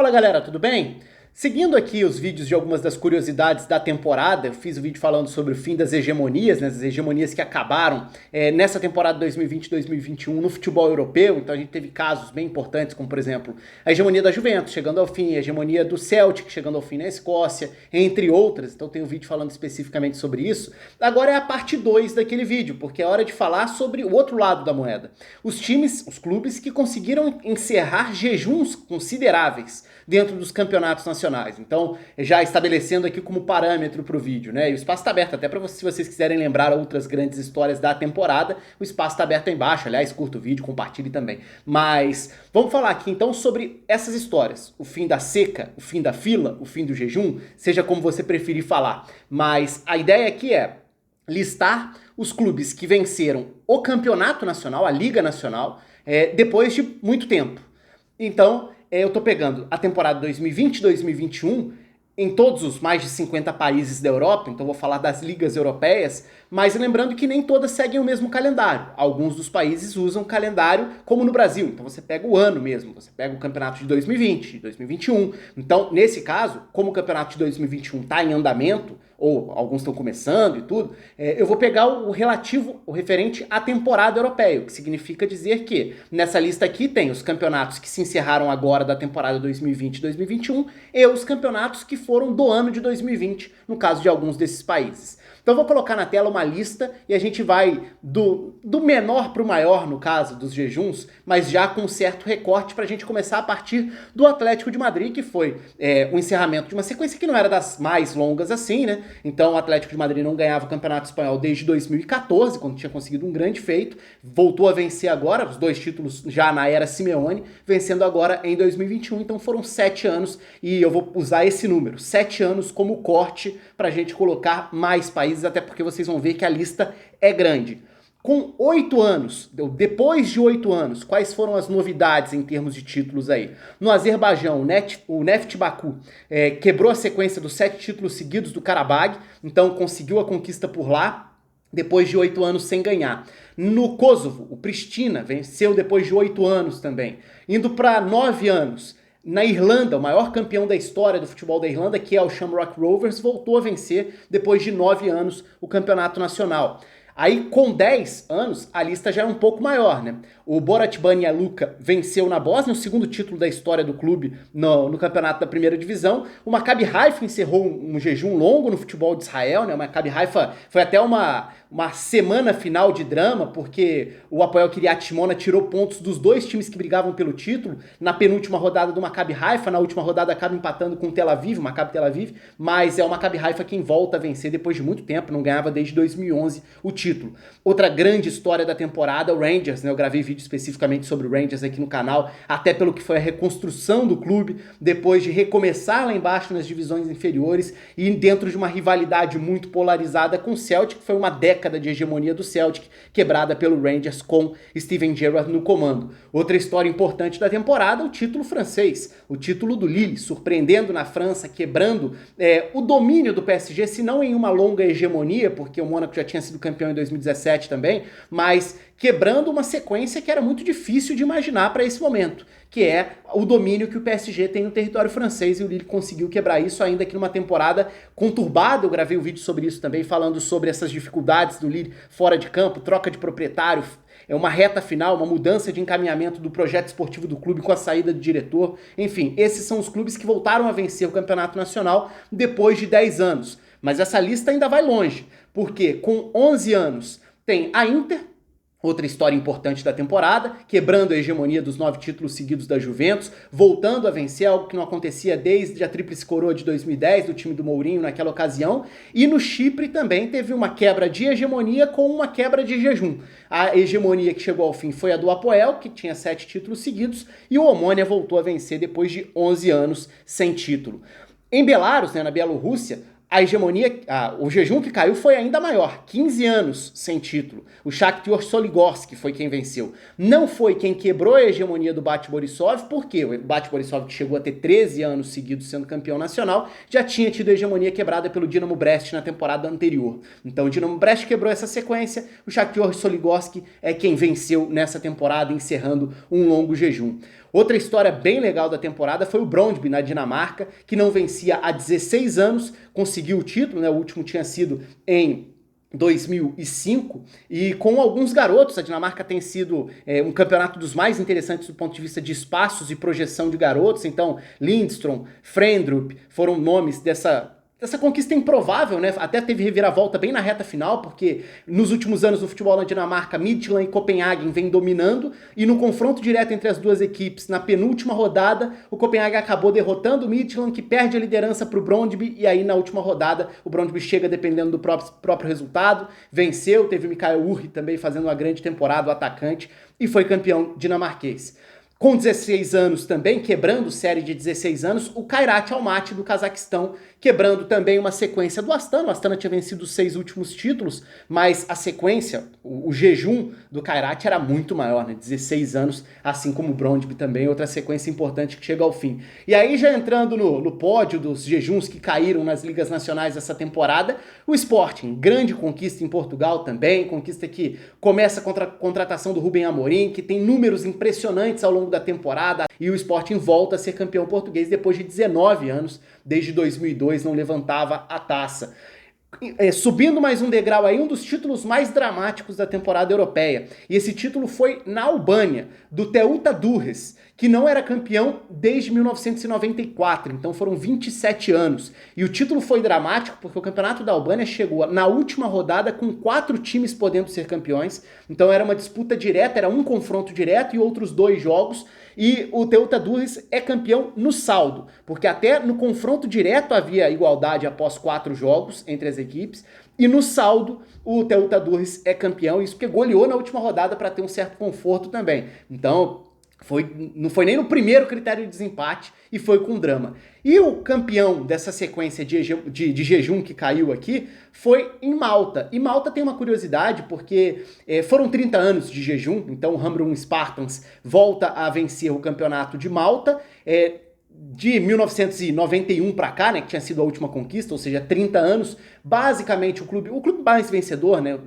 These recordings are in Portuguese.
Fala galera, tudo bem? Seguindo aqui os vídeos de algumas das curiosidades da temporada, eu fiz um vídeo falando sobre o fim das hegemonias, né, as hegemonias que acabaram nessa temporada 2020-2021 no futebol europeu. Então a gente teve casos bem importantes, como por exemplo a hegemonia da Juventus chegando ao fim, a hegemonia do Celtic chegando ao fim na Escócia, entre outras. Então tem um vídeo falando especificamente sobre isso. Agora é a parte 2 daquele vídeo, porque é hora de falar sobre o outro lado da moeda. Os times, os clubes que conseguiram encerrar jejuns consideráveis dentro dos campeonatos nacionais. Então, já estabelecendo aqui como parâmetro para o vídeo, né? E o espaço está aberto até para vocês, se vocês quiserem lembrar outras grandes histórias da temporada, o espaço está aberto aí embaixo. Aliás, curta o vídeo, compartilhe também. Mas vamos falar aqui então sobre essas histórias. O fim da seca, o fim da fila, o fim do jejum, seja como você preferir falar. Mas a ideia aqui é listar os clubes que venceram o campeonato nacional, a Liga Nacional, depois de muito tempo. Então, eu tô pegando a temporada 2020-2021 em todos os mais de 50 países da Europa, então vou falar das ligas europeias, mas lembrando que nem todas seguem o mesmo calendário. Alguns dos países usam calendário como no Brasil, então você pega o ano mesmo, você pega o campeonato de 2020, de 2021. Então, nesse caso, como o campeonato de 2021 está em andamento, ou alguns estão começando e tudo, eu vou pegar o referente à temporada europeia, o que significa dizer que nessa lista aqui tem os campeonatos que se encerraram agora da temporada 2020-2021 e os campeonatos que foram do ano de 2020, no caso de alguns desses países. Então eu vou colocar na tela uma lista e a gente vai do menor para o maior, no caso dos jejuns, mas já com um certo recorte para a gente começar a partir do Atlético de Madrid, que foi o encerramento de uma sequência que não era das mais longas assim, né? Então o Atlético de Madrid não ganhava o Campeonato Espanhol desde 2014, quando tinha conseguido um grande feito, voltou a vencer agora, os 2 títulos já na era Simeone, vencendo agora em 2021, então foram 7 anos, e eu vou usar esse número, 7 anos como corte para a gente colocar mais países, até porque vocês vão ver que a lista é grande. Com 8 anos, depois de 8 anos, quais foram as novidades em termos de títulos aí? No Azerbaijão, o Neft Baku quebrou a sequência dos 7 títulos seguidos do Karabag, então conseguiu a conquista por lá, depois de 8 anos sem ganhar. No Kosovo, o Pristina venceu depois de 8 anos também. Indo para 9 anos, na Irlanda, o maior campeão da história do futebol da Irlanda, que é o Shamrock Rovers, voltou a vencer depois de 9 anos o campeonato nacional. Aí, com 10 anos, a lista já é um pouco maior, né? O Borat Banja Luka venceu na Bósnia, o segundo título da história do clube no campeonato da primeira divisão. O Maccabi Haifa encerrou um jejum longo no futebol de Israel, né? O Maccabi Haifa foi até uma semana final de drama, porque o Hapoel Kiryat Shimona tirou pontos dos 2 times que brigavam pelo título na penúltima rodada do Maccabi Haifa, na última rodada acaba empatando com o Tel Aviv, o Maccabi Tel Aviv, mas é o Maccabi Haifa quem volta a vencer depois de muito tempo, não ganhava desde 2011 o título. Outra grande história da temporada, o Rangers, né? Eu gravei vídeo especificamente sobre o Rangers aqui no canal, até pelo que foi a reconstrução do clube, depois de recomeçar lá embaixo nas divisões inferiores e dentro de uma rivalidade muito polarizada com o Celtic, que foi uma década de hegemonia do Celtic, quebrada pelo Rangers com Steven Gerrard no comando. Outra história importante da temporada, o título francês, o título do Lille, surpreendendo na França, quebrando o domínio do PSG, se não em uma longa hegemonia, porque o Mônaco já tinha sido campeão em 2017 também, mas quebrando uma sequência que era muito difícil de imaginar para esse momento, que é o domínio que o PSG tem no território francês, e o Lille conseguiu quebrar isso ainda que numa temporada conturbada. Eu gravei um vídeo sobre isso também, falando sobre essas dificuldades do Lille fora de campo, troca de proprietário, uma reta final, uma mudança de encaminhamento do projeto esportivo do clube com a saída do diretor. Enfim, esses são os clubes que voltaram a vencer o campeonato nacional depois de 10 anos. Mas essa lista ainda vai longe, porque com 11 anos tem a Inter, outra história importante da temporada, quebrando a hegemonia dos 9 títulos seguidos da Juventus, voltando a vencer, algo que não acontecia desde a Tríplice Coroa de 2010, do time do Mourinho naquela ocasião. E no Chipre também teve uma quebra de hegemonia com uma quebra de jejum. A hegemonia que chegou ao fim foi a do Hapoel, que tinha 7 títulos seguidos, e o Omonia voltou a vencer depois de 11 anos sem título. Em Belarus, né, na Bielorrússia, a hegemonia, o jejum que caiu foi ainda maior, 15 anos sem título. O Shakhtar Soligorsk foi quem venceu. Não foi quem quebrou a hegemonia do Bate Borisov, porque o Bate Borisov, que chegou a ter 13 anos seguidos sendo campeão nacional, já tinha tido a hegemonia quebrada pelo Dinamo Brest na temporada anterior. Então o Dinamo Brest quebrou essa sequência, o Shakhtar Soligorsk é quem venceu nessa temporada, encerrando um longo jejum. Outra história bem legal da temporada foi o Brøndby na Dinamarca, que não vencia há 16 anos, conseguiu o título, né? O último tinha sido em 2005, e com alguns garotos. A Dinamarca tem sido um campeonato dos mais interessantes do ponto de vista de espaços e projeção de garotos. Então Lindstrøm, Frendrup foram nomes dessa conquista improvável, né? Até teve reviravolta bem na reta final, porque nos últimos anos no futebol na Dinamarca, Midtjylland e Copenhagen vem dominando, e no confronto direto entre as duas equipes, na penúltima rodada, o Copenhagen acabou derrotando o Midtjylland, que perde a liderança para o Brøndby, e aí na última rodada o Brøndby chega dependendo do próprio resultado, venceu, teve o Mikael Uhre também fazendo uma grande temporada, o atacante, e foi campeão dinamarquês. Com 16 anos também, quebrando série de 16 anos, o Kairat Almaty do Cazaquistão, quebrando também uma sequência do Astana. O Astana tinha vencido os 6 últimos títulos, mas a sequência, o jejum do Kairat era muito maior, né? 16 anos, assim como o Brøndby também, outra sequência importante que chega ao fim. E aí, já entrando no pódio dos jejuns que caíram nas ligas nacionais essa temporada, o Sporting, grande conquista em Portugal também, conquista que começa contra a contratação do Rubem Amorim, que tem números impressionantes ao longo da temporada, e o Sporting volta a ser campeão português depois de 19 anos, desde 2002 não levantava a taça. Subindo mais um degrau aí, um dos títulos mais dramáticos da temporada europeia, e esse título foi na Albânia, do Teuta Durrës, que não era campeão desde 1994, então foram 27 anos. E o título foi dramático porque o campeonato da Albânia chegou na última rodada com 4 times podendo ser campeões, então era uma disputa direta, era um confronto direto e outros 2 jogos, e o Teuta Durrës é campeão no saldo, porque até no confronto direto havia igualdade após 4 jogos entre as equipes, e no saldo o Teuta Durrës é campeão, isso porque goleou na última rodada para ter um certo conforto também. Então não foi nem no primeiro critério de desempate e foi com drama. E o campeão dessa sequência de jejum que caiu aqui foi em Malta. E Malta tem uma curiosidade porque foram 30 anos de jejum, então o Hamrun Spartans volta a vencer o campeonato de Malta, de 1991 para cá, né, que tinha sido a última conquista, ou seja, 30 anos, basicamente o clube mais vencedor, né,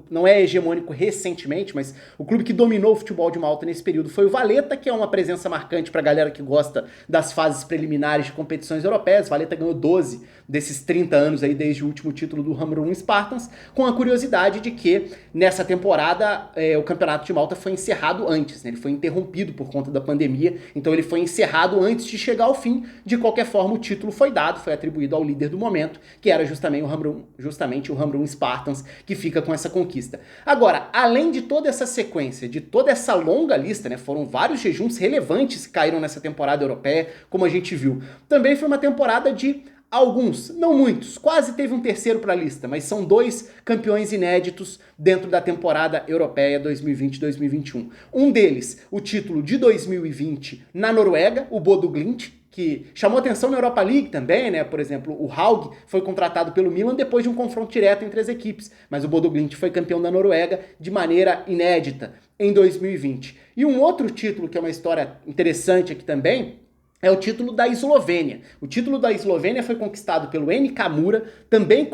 não é hegemônico recentemente, mas o clube que dominou o futebol de Malta nesse período foi o Valletta, que é uma presença marcante para a galera que gosta das fases preliminares de competições europeias. Valletta ganhou 12 desses 30 anos aí, desde o último título do Hamrun Spartans, com a curiosidade de que nessa temporada o campeonato de Malta foi encerrado antes, né, ele foi interrompido por conta da pandemia, então ele foi encerrado antes de chegar ao fim. De qualquer forma, o título foi dado, foi atribuído ao líder do momento, que era justamente o Hamrun Spartans, que fica com essa conquista. Agora, além de toda essa sequência, de toda essa longa lista, né, foram vários jejuns relevantes que caíram nessa temporada europeia, como a gente viu. Também foi uma temporada de alguns, não muitos, quase teve um terceiro para a lista, mas são 2 campeões inéditos dentro da temporada europeia 2020-2021. Um deles, o título de 2020 na Noruega, o Bodø Glimt, que chamou atenção na Europa League também, né? Por exemplo, o Haug foi contratado pelo Milan depois de um confronto direto entre as equipes, mas o Bodø Glimt foi campeão da Noruega de maneira inédita em 2020. E um outro título que é uma história interessante aqui também é o título da Eslovênia. O título da Eslovênia foi conquistado pelo NK Mura, também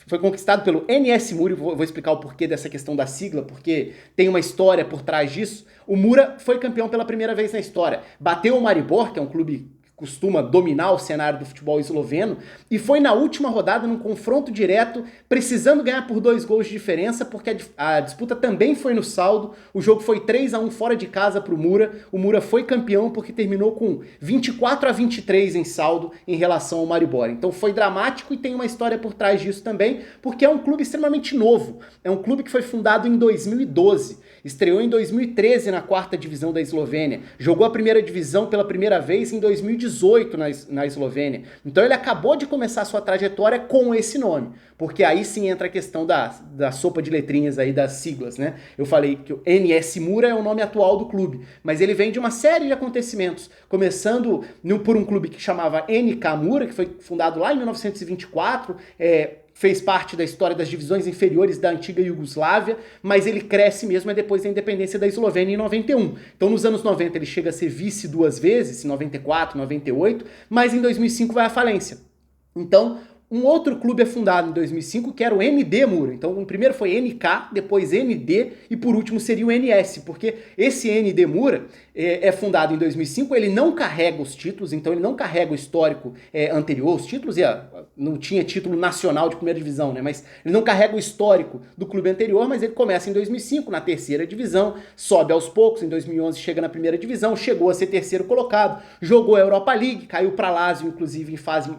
foi conquistado pelo NS Mura. Vou explicar o porquê dessa questão da sigla, porque tem uma história por trás disso. O Mura foi campeão pela primeira vez na história. Bateu o Maribor, que é um clube costuma dominar o cenário do futebol esloveno, e foi na última rodada, num confronto direto, precisando ganhar por 2 gols de diferença, porque a disputa também foi no saldo. O jogo foi 3-1 fora de casa para o Mura. O Mura foi campeão porque terminou com 24-23 em saldo em relação ao Maribor. Então foi dramático e tem uma história por trás disso também, porque é um clube extremamente novo. É um clube que foi fundado em 2012, estreou em 2013 na 4ª divisão da Eslovênia, jogou a primeira divisão pela primeira vez em 2018 na Eslovênia. Então ele acabou de começar a sua trajetória com esse nome, porque aí sim entra a questão da sopa de letrinhas aí, das siglas, né? Eu falei que o NS Mura é o nome atual do clube, mas ele vem de uma série de acontecimentos, começando por um clube que chamava NK Mura, que foi fundado lá em 1924, fez parte da história das divisões inferiores da antiga Iugoslávia, mas ele cresce mesmo depois da independência da Eslovênia em 91. Então nos anos 90 ele chega a ser vice 2 vezes, em 94, 98, mas em 2005 vai à falência. Então um outro clube é fundado em 2005, que era o ND Mura. Então o primeiro foi NK, depois ND e por último seria o NS, porque esse ND Mura é fundado em 2005, ele não carrega os títulos, então ele não carrega o histórico anterior, os títulos, não tinha título nacional de primeira divisão, né? Mas ele não carrega o histórico do clube anterior, mas ele começa em 2005 na terceira divisão, sobe aos poucos, em 2011 chega na primeira divisão, chegou a ser terceiro colocado, jogou a Europa League, caiu para Lazio, inclusive em fase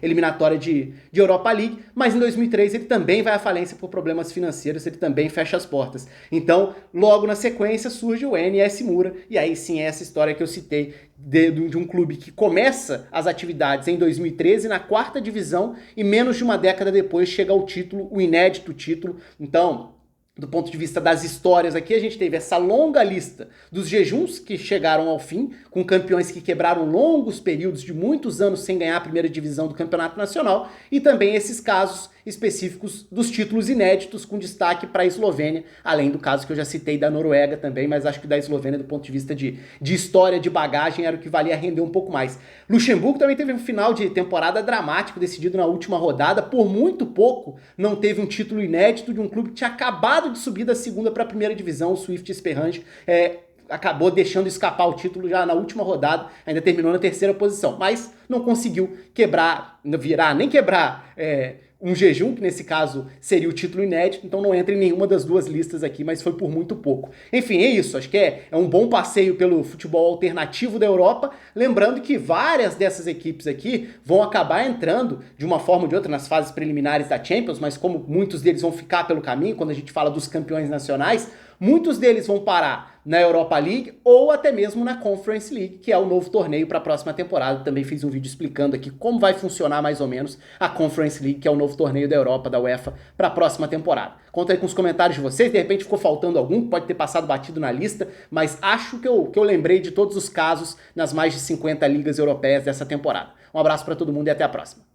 eliminatória de Europa League, mas em 2003 ele também vai à falência por problemas financeiros, ele também fecha as portas. Então, logo na sequência surge o NS Mura, e aí sim é essa história que eu citei de um clube que começa as atividades em 2013 na quarta divisão e menos de uma década depois chega ao título, o inédito título. Então, do ponto de vista das histórias aqui, a gente teve essa longa lista dos jejuns que chegaram ao fim, com campeões que quebraram longos períodos de muitos anos sem ganhar a primeira divisão do Campeonato Nacional, e também esses casos específicos dos títulos inéditos, com destaque para a Eslovênia, além do caso que eu já citei da Noruega também, mas acho que da Eslovênia, do ponto de vista de história, de bagagem, era o que valia render um pouco mais. Luxemburgo também teve um final de temporada dramático, decidido na última rodada, por muito pouco não teve um título inédito de um clube que tinha acabado de subir da segunda para a primeira divisão, o Swift Esperance, acabou deixando escapar o título já na última rodada, ainda terminou na terceira posição, mas não conseguiu nem quebrar um jejum, que nesse caso seria o título inédito, então não entra em nenhuma das duas listas aqui, mas foi por muito pouco. Enfim, é isso, acho que é um bom passeio pelo futebol alternativo da Europa, lembrando que várias dessas equipes aqui vão acabar entrando de uma forma ou de outra nas fases preliminares da Champions, mas como muitos deles vão ficar pelo caminho, quando a gente fala dos campeões nacionais, muitos deles vão parar na Europa League ou até mesmo na Conference League, que é o novo torneio para a próxima temporada. Também fiz um vídeo explicando aqui como vai funcionar mais ou menos a Conference League, que é o novo torneio da Europa, da UEFA, para a próxima temporada. Conta aí com os comentários de vocês, de repente ficou faltando algum, pode ter passado batido na lista, mas acho que eu lembrei de todos os casos nas mais de 50 ligas europeias dessa temporada. Um abraço para todo mundo e até a próxima.